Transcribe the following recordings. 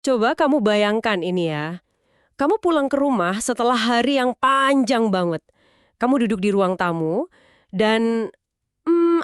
Coba kamu bayangkan ini ya. Kamu pulang ke rumah setelah hari yang panjang banget. Kamu duduk di ruang tamu, dan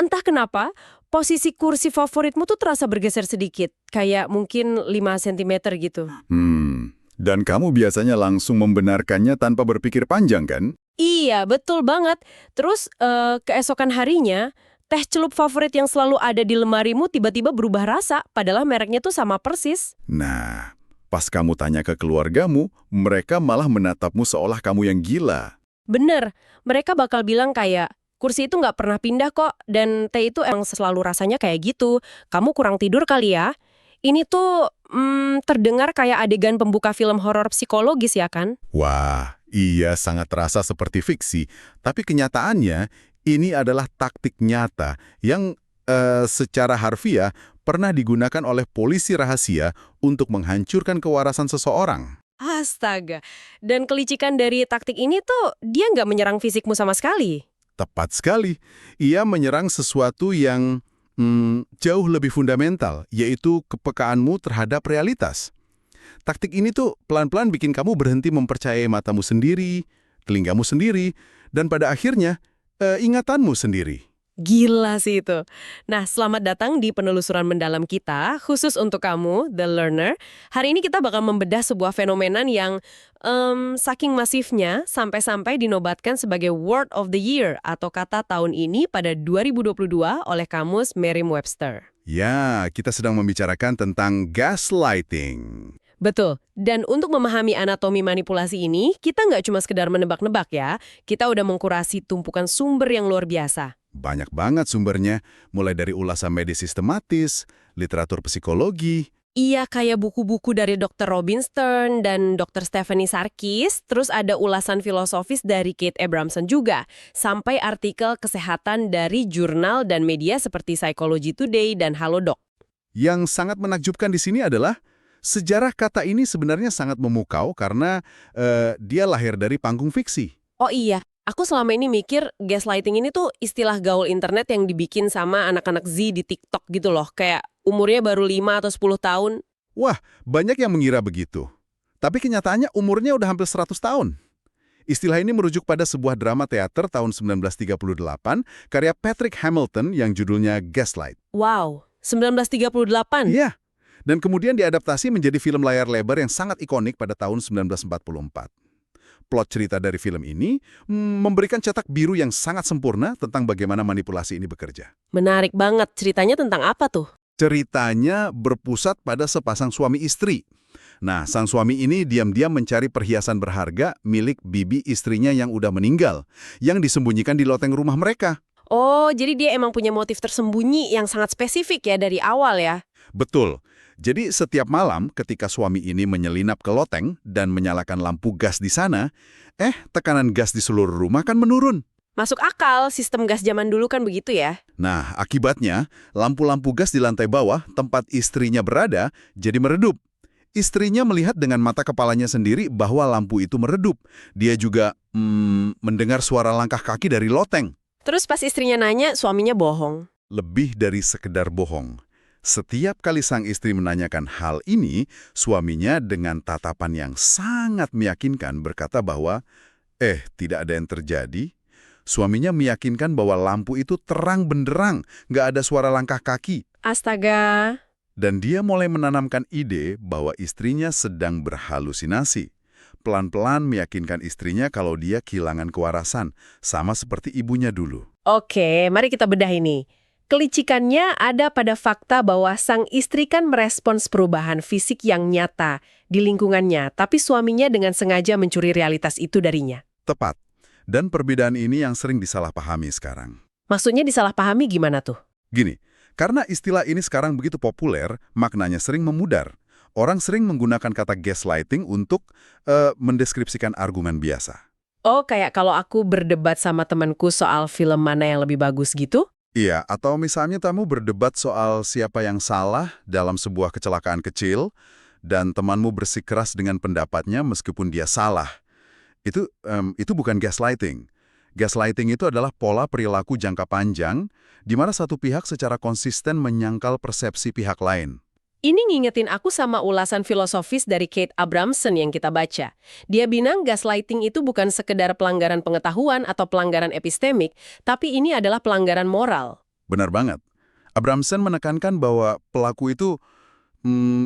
entah kenapa, posisi kursi favoritmu tuh terasa bergeser sedikit. Kayak mungkin 5 sentimeter gitu. Dan kamu biasanya langsung membenarkannya tanpa berpikir panjang, kan? Iya, betul banget. Terus keesokan harinya, teh celup favorit yang selalu ada di lemarimu tiba-tiba berubah rasa, padahal mereknya tuh sama persis. Nah, pas kamu tanya ke keluargamu, mereka malah menatapmu seolah kamu yang gila. Bener, mereka bakal bilang kayak, kursi itu nggak pernah pindah kok, dan teh itu emang selalu rasanya kayak gitu. Kamu kurang tidur kali ya? Ini tuh terdengar kayak adegan pembuka film horor psikologis ya kan? Wah, iya sangat terasa seperti fiksi. Tapi kenyataannya, ini adalah taktik nyata yang secara harfiah pernah digunakan oleh polisi rahasia untuk menghancurkan kewarasan seseorang. Astaga, dan kelicikan dari taktik ini tuh dia nggak menyerang fisikmu sama sekali. Tepat sekali. Ia menyerang sesuatu yang jauh lebih fundamental, yaitu kepekaanmu terhadap realitas. Taktik ini tuh pelan-pelan bikin kamu berhenti mempercayai matamu sendiri, telingamu sendiri, dan pada akhirnya ingatanmu sendiri. Gila sih itu. Nah, selamat datang di penelusuran mendalam kita, khusus untuk kamu, The Learner. Hari ini kita bakal membedah sebuah fenomena yang saking masifnya sampai-sampai dinobatkan sebagai Word of the Year atau kata tahun ini pada 2022 oleh kamus Merriam-Webster. Ya, kita sedang membicarakan tentang gaslighting. Betul. Dan untuk memahami anatomi manipulasi ini, kita nggak cuma sekedar menebak-nebak ya. Kita udah mengkurasi tumpukan sumber yang luar biasa. Banyak banget sumbernya, mulai dari ulasan medis sistematis, literatur psikologi. Iya, kayak buku-buku dari Dr. Robin Stern dan Dr. Stephanie Sarkis, terus ada ulasan filosofis dari Kate Abramson juga, sampai artikel kesehatan dari jurnal dan media seperti Psychology Today dan Halodoc. Yang sangat menakjubkan di sini adalah sejarah kata ini sebenarnya sangat memukau karena dia lahir dari panggung fiksi. Oh iya, aku selama ini mikir gaslighting ini tuh istilah gaul internet yang dibikin sama anak-anak Z di TikTok gitu loh, kayak umurnya baru 5 atau 10 tahun. Wah, banyak yang mengira begitu. Tapi kenyataannya umurnya udah hampir 100 tahun. Istilah ini merujuk pada sebuah drama teater tahun 1938 karya Patrick Hamilton yang judulnya Gaslight. Wow, 1938? Iya, dan kemudian diadaptasi menjadi film layar lebar yang sangat ikonik pada tahun 1944. Plot cerita dari film ini memberikan cetak biru yang sangat sempurna tentang bagaimana manipulasi ini bekerja. Menarik banget, ceritanya tentang apa tuh? Ceritanya berpusat pada sepasang suami istri. Nah, sang suami ini diam-diam mencari perhiasan berharga milik bibi istrinya yang udah meninggal, yang disembunyikan di loteng rumah mereka. Oh, jadi dia emang punya motif tersembunyi yang sangat spesifik ya dari awal ya? Betul. Jadi setiap malam ketika suami ini menyelinap ke loteng dan menyalakan lampu gas di sana, tekanan gas di seluruh rumah kan menurun. Masuk akal, sistem gas zaman dulu kan begitu ya? Nah, akibatnya lampu-lampu gas di lantai bawah tempat istrinya berada jadi meredup. Istrinya melihat dengan mata kepalanya sendiri bahwa lampu itu meredup. Dia juga mendengar suara langkah kaki dari loteng. Terus pas istrinya nanya, suaminya bohong. Lebih dari sekedar bohong. Setiap kali sang istri menanyakan hal ini, suaminya dengan tatapan yang sangat meyakinkan berkata bahwa, tidak ada yang terjadi. Suaminya meyakinkan bahwa lampu itu terang benderang, nggak ada suara langkah kaki. Astaga. Dan dia mulai menanamkan ide bahwa istrinya sedang berhalusinasi. Pelan-pelan meyakinkan istrinya kalau dia kehilangan kewarasan, sama seperti ibunya dulu. Oke, mari kita bedah ini. Kelicikannya ada pada fakta bahwa sang istri kan merespons perubahan fisik yang nyata di lingkungannya, tapi suaminya dengan sengaja mencuri realitas itu darinya. Tepat. Dan perbedaan ini yang sering disalahpahami sekarang. Maksudnya disalahpahami gimana tuh? Gini, karena istilah ini sekarang begitu populer, maknanya sering memudar. Orang sering menggunakan kata gaslighting untuk mendeskripsikan argumen biasa. Oh, kayak kalau aku berdebat sama temanku soal film mana yang lebih bagus gitu? Iya, atau misalnya kamu berdebat soal siapa yang salah dalam sebuah kecelakaan kecil, dan temanmu bersikeras dengan pendapatnya meskipun dia salah. Itu bukan gaslighting. Gaslighting itu adalah pola perilaku jangka panjang, di mana satu pihak secara konsisten menyangkal persepsi pihak lain. Ini ngingetin aku sama ulasan filosofis dari Kate Abramson yang kita baca. Dia bilang gaslighting itu bukan sekedar pelanggaran pengetahuan atau pelanggaran epistemik, tapi ini adalah pelanggaran moral. Benar banget. Abramson menekankan bahwa pelaku itu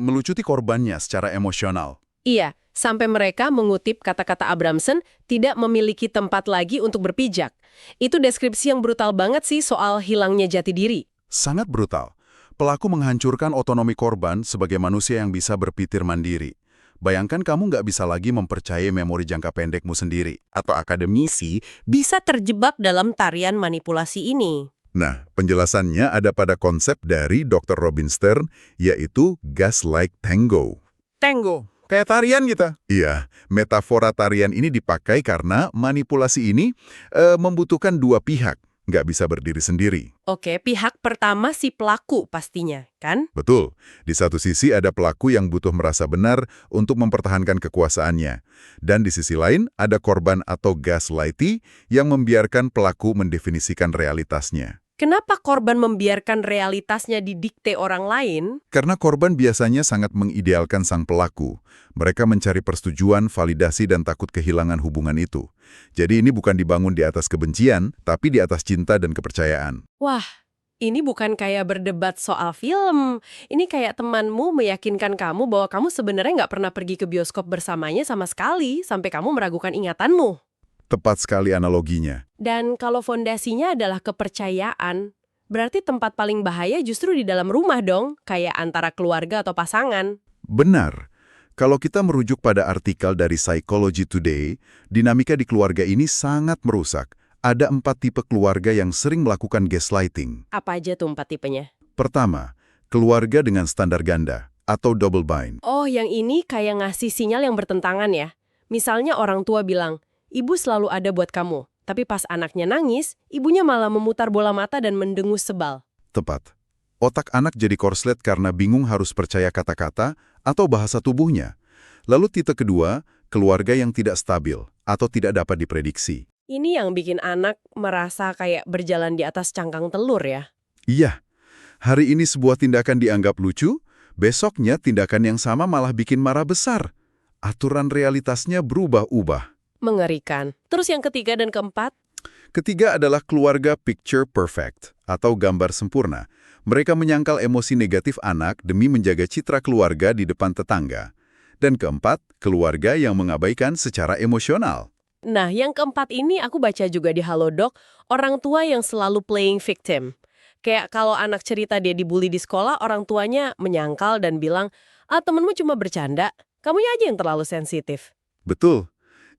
melucuti korbannya secara emosional. Iya, sampai mereka mengutip kata-kata Abramson, tidak memiliki tempat lagi untuk berpijak. Itu deskripsi yang brutal banget sih soal hilangnya jati diri. Sangat brutal. Pelaku menghancurkan otonomi korban sebagai manusia yang bisa berpikir mandiri. Bayangkan kamu nggak bisa lagi mempercayai memori jangka pendekmu sendiri. Atau akademisi bisa terjebak dalam tarian manipulasi ini. Nah, penjelasannya ada pada konsep dari Dr. Robin Stern, yaitu gaslight tango. Tango. Kayak tarian kita. Iya, metafora tarian ini dipakai karena manipulasi ini membutuhkan dua pihak. Nggak bisa berdiri sendiri. Oke, pihak pertama si pelaku pastinya, kan? Betul. Di satu sisi ada pelaku yang butuh merasa benar untuk mempertahankan kekuasaannya. Dan di sisi lain ada korban atau gaslighty yang membiarkan pelaku mendefinisikan realitasnya. Kenapa korban membiarkan realitasnya didikte orang lain? Karena korban biasanya sangat mengidealkan sang pelaku. Mereka mencari persetujuan, validasi, dan takut kehilangan hubungan itu. Jadi ini bukan dibangun di atas kebencian, tapi di atas cinta dan kepercayaan. Wah, ini bukan kayak berdebat soal film. Ini kayak temanmu meyakinkan kamu bahwa kamu sebenarnya nggak pernah pergi ke bioskop bersamanya sama sekali, sampai kamu meragukan ingatanmu. Tepat sekali analoginya. Dan kalau fondasinya adalah kepercayaan, berarti tempat paling bahaya justru di dalam rumah dong, kayak antara keluarga atau pasangan. Benar. Kalau kita merujuk pada artikel dari Psychology Today, dinamika di keluarga ini sangat merusak. Ada 4 tipe keluarga yang sering melakukan gaslighting. Apa aja tuh 4 tipenya? Pertama, keluarga dengan standar ganda atau double bind. Oh, yang ini kayak ngasih sinyal yang bertentangan ya. Misalnya orang tua bilang, ibu selalu ada buat kamu. Tapi pas anaknya nangis, ibunya malah memutar bola mata dan mendengus sebal. Tepat. Otak anak jadi korslet karena bingung harus percaya kata-kata atau bahasa tubuhnya. Lalu tipe kedua, keluarga yang tidak stabil atau tidak dapat diprediksi. Ini yang bikin anak merasa kayak berjalan di atas cangkang telur ya. Iya, hari ini sebuah tindakan dianggap lucu, besoknya tindakan yang sama malah bikin marah besar. Aturan realitasnya berubah-ubah. Mengerikan. Terus yang ketiga dan keempat? Ketiga adalah keluarga picture perfect atau gambar sempurna. Mereka menyangkal emosi negatif anak demi menjaga citra keluarga di depan tetangga. Dan keempat, keluarga yang mengabaikan secara emosional. Nah, yang keempat ini aku baca juga di Halodoc, orang tua yang selalu playing victim. Kayak kalau anak cerita dia dibully di sekolah, orang tuanya menyangkal dan bilang, temenmu cuma bercanda, kamunya aja yang terlalu sensitif. Betul.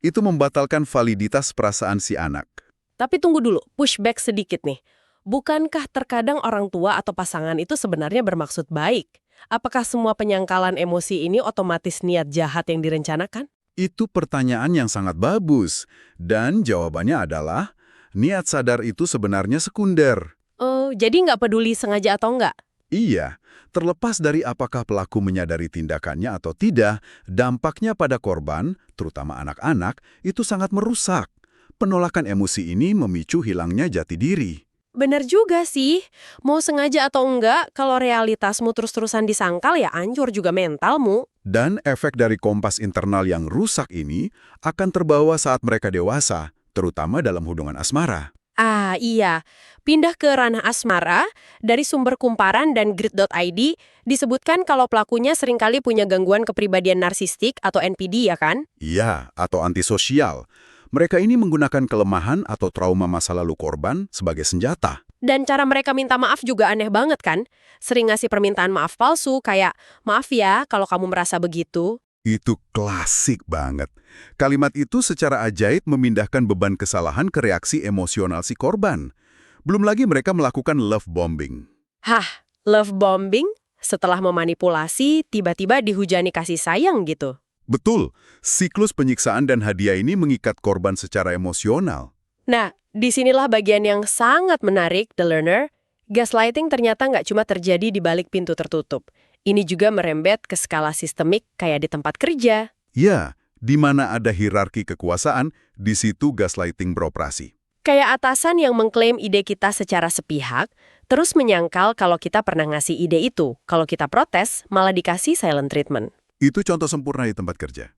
Itu membatalkan validitas perasaan si anak. Tapi tunggu dulu, pushback sedikit nih. Bukankah terkadang orang tua atau pasangan itu sebenarnya bermaksud baik? Apakah semua penyangkalan emosi ini otomatis niat jahat yang direncanakan? Itu pertanyaan yang sangat bagus. Dan jawabannya adalah, niat sadar itu sebenarnya sekunder. Oh, jadi nggak peduli sengaja atau nggak? Iya, terlepas dari apakah pelaku menyadari tindakannya atau tidak, dampaknya pada korban, terutama anak-anak, itu sangat merusak. Penolakan emosi ini memicu hilangnya jati diri. Benar juga sih. Mau sengaja atau enggak, kalau realitasmu terus-terusan disangkal ya hancur juga mentalmu. Dan efek dari kompas internal yang rusak ini akan terbawa saat mereka dewasa, terutama dalam hubungan asmara. Ah, iya. Pindah ke ranah asmara, dari sumber kumparan dan grid.id, disebutkan kalau pelakunya seringkali punya gangguan kepribadian narsistik atau NPD ya kan? Iya, atau antisosial. Mereka ini menggunakan kelemahan atau trauma masa lalu korban sebagai senjata. Dan cara mereka minta maaf juga aneh banget kan? Sering ngasih permintaan maaf palsu kayak, maaf ya kalau kamu merasa begitu. Itu klasik banget. Kalimat itu secara ajaib memindahkan beban kesalahan ke reaksi emosional si korban. Belum lagi mereka melakukan love bombing. Hah, love bombing? Setelah memanipulasi, tiba-tiba dihujani kasih sayang gitu. Betul, siklus penyiksaan dan hadiah ini mengikat korban secara emosional. Nah, disinilah bagian yang sangat menarik, The Learner. Gaslighting ternyata nggak cuma terjadi di balik pintu tertutup. Ini juga merembet ke skala sistemik kayak di tempat kerja. Ya, di mana ada hierarki kekuasaan, di situ gaslighting beroperasi. Kayak atasan yang mengklaim ide kita secara sepihak, terus menyangkal kalau kita pernah ngasih ide itu. Kalau kita protes, malah dikasih silent treatment. Itu contoh sempurna di tempat kerja.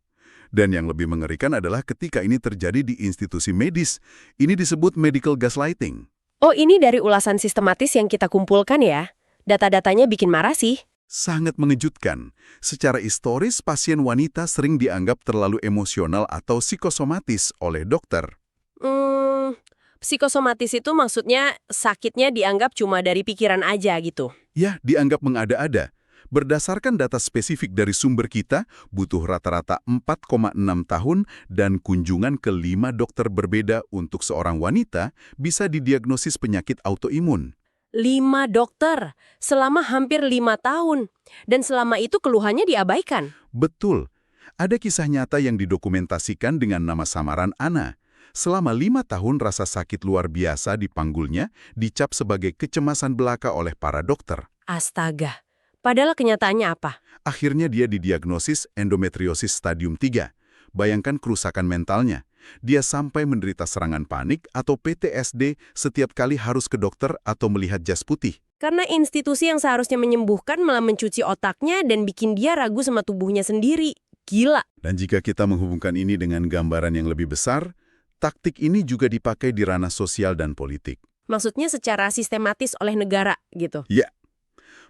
Dan yang lebih mengerikan adalah ketika ini terjadi di institusi medis. Ini disebut medical gaslighting. Oh, ini dari ulasan sistematis yang kita kumpulkan ya? Data-datanya bikin marah sih. Sangat mengejutkan. Secara historis, pasien wanita sering dianggap terlalu emosional atau psikosomatis oleh dokter. Psikosomatis itu maksudnya sakitnya dianggap cuma dari pikiran aja gitu. Ya, dianggap mengada-ada. Berdasarkan data spesifik dari sumber kita, butuh rata-rata 4,6 tahun dan kunjungan ke 5 dokter berbeda untuk seorang wanita bisa didiagnosis penyakit autoimun. 5 dokter selama hampir 5 tahun. Dan selama itu keluhannya diabaikan. Betul. Ada kisah nyata yang didokumentasikan dengan nama samaran Ana. Selama 5 tahun rasa sakit luar biasa di panggulnya dicap sebagai kecemasan belaka oleh para dokter. Astaga. Padahal kenyataannya apa? Akhirnya dia didiagnosis endometriosis stadium 3. Bayangkan kerusakan mentalnya. Dia sampai menderita serangan panik atau PTSD setiap kali harus ke dokter atau melihat jas putih. Karena institusi yang seharusnya menyembuhkan malah mencuci otaknya dan bikin dia ragu sama tubuhnya sendiri. Gila. Dan jika kita menghubungkan ini dengan gambaran yang lebih besar, taktik ini juga dipakai di ranah sosial dan politik. Maksudnya secara sistematis oleh negara gitu. Ya.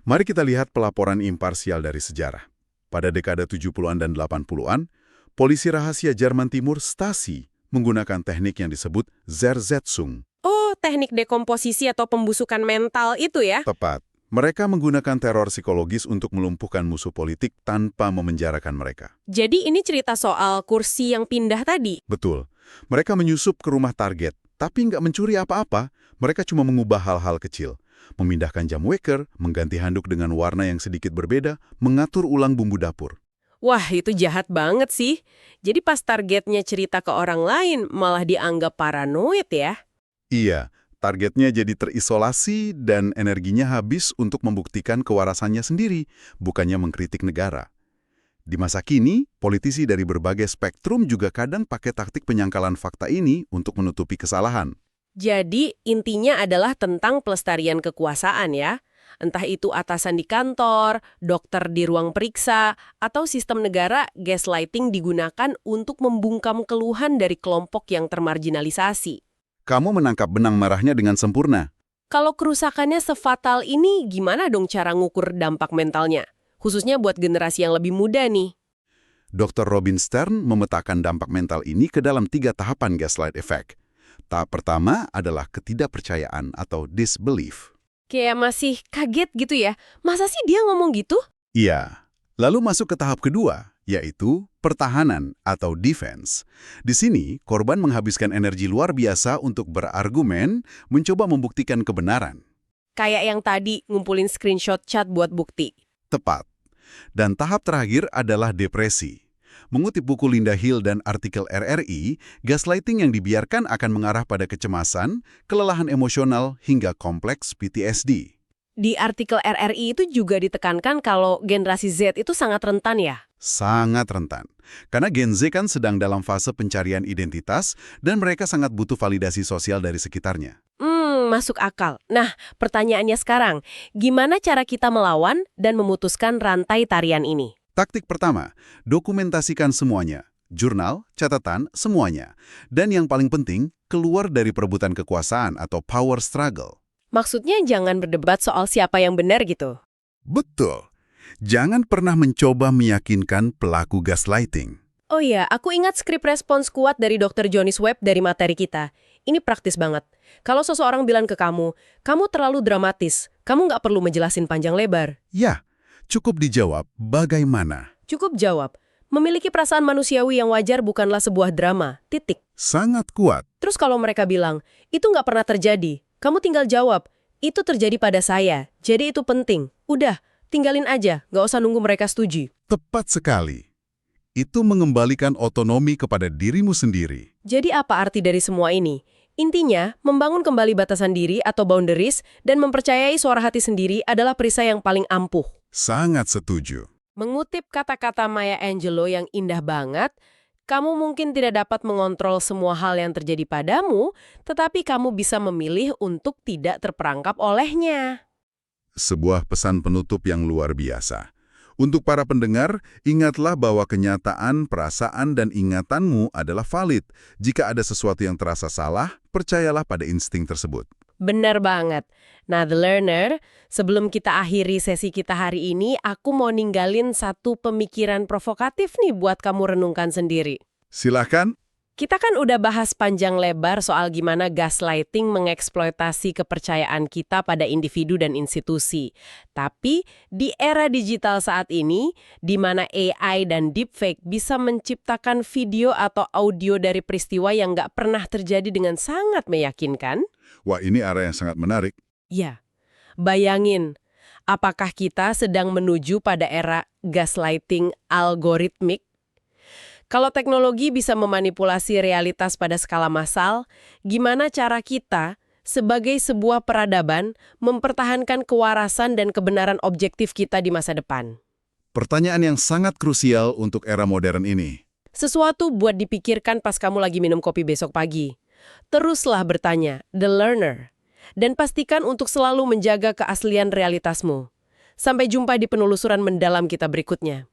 Mari kita lihat pelaporan imparsial dari sejarah. Pada dekade 70-an dan 80-an, polisi rahasia Jerman Timur Stasi menggunakan teknik yang disebut Zersetzung. Oh, teknik dekomposisi atau pembusukan mental itu ya? Tepat. Mereka menggunakan teror psikologis untuk melumpuhkan musuh politik tanpa memenjarakan mereka. Jadi ini cerita soal kursi yang pindah tadi? Betul. Mereka menyusup ke rumah target, tapi nggak mencuri apa-apa. Mereka cuma mengubah hal-hal kecil. Memindahkan jam waker, mengganti handuk dengan warna yang sedikit berbeda, mengatur ulang bumbu dapur. Wah, itu jahat banget sih. Jadi pas targetnya cerita ke orang lain, malah dianggap paranoid ya? Iya, targetnya jadi terisolasi dan energinya habis untuk membuktikan kewarasannya sendiri, bukannya mengkritik negara. Di masa kini, politisi dari berbagai spektrum juga kadang pakai taktik penyangkalan fakta ini untuk menutupi kesalahan. Jadi intinya adalah tentang pelestarian kekuasaan ya. Entah itu atasan di kantor, dokter di ruang periksa, atau sistem negara, gaslighting digunakan untuk membungkam keluhan dari kelompok yang termarginalisasi. Kamu menangkap benang merahnya dengan sempurna. Kalau kerusakannya sefatal ini, gimana dong cara ngukur dampak mentalnya? Khususnya buat generasi yang lebih muda nih. Dr. Robin Stern memetakan dampak mental ini ke dalam 3 tahapan gaslight effect. Tahap pertama adalah ketidakpercayaan atau disbelief. Kayak masih kaget gitu ya. Masa sih dia ngomong gitu? Iya. Lalu masuk ke tahap kedua, yaitu pertahanan atau defense. Di sini, korban menghabiskan energi luar biasa untuk berargumen, mencoba membuktikan kebenaran. Kayak yang tadi ngumpulin screenshot chat buat bukti. Tepat. Dan tahap terakhir adalah depresi. Mengutip buku Linda Hill dan artikel RRI, gaslighting yang dibiarkan akan mengarah pada kecemasan, kelelahan emosional, hingga kompleks PTSD. Di artikel RRI itu juga ditekankan kalau generasi Z itu sangat rentan ya? Sangat rentan. Karena Gen Z kan sedang dalam fase pencarian identitas dan mereka sangat butuh validasi sosial dari sekitarnya. Masuk akal. Nah, pertanyaannya sekarang, gimana cara kita melawan dan memutuskan rantai tarian ini? Taktik pertama, dokumentasikan semuanya. Jurnal, catatan, semuanya. Dan yang paling penting, keluar dari perebutan kekuasaan atau power struggle. Maksudnya jangan berdebat soal siapa yang benar gitu? Betul. Jangan pernah mencoba meyakinkan pelaku gaslighting. Oh iya, aku ingat skrip respons kuat dari Dr. Jonis Webb dari materi kita. Ini praktis banget. Kalau seseorang bilang ke kamu terlalu dramatis, kamu nggak perlu menjelasin panjang lebar. Ya, cukup dijawab bagaimana. Cukup jawab, memiliki perasaan manusiawi yang wajar bukanlah sebuah drama, titik. Sangat kuat. Terus kalau mereka bilang, itu nggak pernah terjadi, kamu tinggal jawab, itu terjadi pada saya, jadi itu penting. Udah, tinggalin aja, nggak usah nunggu mereka setuju. Tepat sekali. Itu mengembalikan otonomi kepada dirimu sendiri. Jadi apa arti dari semua ini? Intinya, membangun kembali batasan diri atau boundaries dan mempercayai suara hati sendiri adalah perisai yang paling ampuh. Sangat setuju. Mengutip kata-kata Maya Angelou yang indah banget, Kamu mungkin tidak dapat mengontrol semua hal yang terjadi padamu, tetapi kamu bisa memilih untuk tidak terperangkap olehnya. Sebuah pesan penutup yang luar biasa. Untuk para pendengar, ingatlah bahwa kenyataan, perasaan, dan ingatanmu adalah valid. Jika ada sesuatu yang terasa salah, percayalah pada insting tersebut. Benar banget. Nah, The Learner, sebelum kita akhiri sesi kita hari ini, aku mau ninggalin satu pemikiran provokatif nih buat kamu renungkan sendiri. Silahkan. Kita kan udah bahas panjang lebar soal gimana gaslighting mengeksploitasi kepercayaan kita pada individu dan institusi. Tapi di era digital saat ini, di mana AI dan deepfake bisa menciptakan video atau audio dari peristiwa yang nggak pernah terjadi dengan sangat meyakinkan. Wah, ini area yang sangat menarik. Ya, bayangin, apakah kita sedang menuju pada era gaslighting algoritmik? Kalau teknologi bisa memanipulasi realitas pada skala massal, gimana cara kita, sebagai sebuah peradaban, mempertahankan kewarasan dan kebenaran objektif kita di masa depan? Pertanyaan yang sangat krusial untuk era modern ini. Sesuatu buat dipikirkan pas kamu lagi minum kopi besok pagi. Teruslah bertanya, The Learner. Dan pastikan untuk selalu menjaga keaslian realitasmu. Sampai jumpa di penelusuran mendalam kita berikutnya.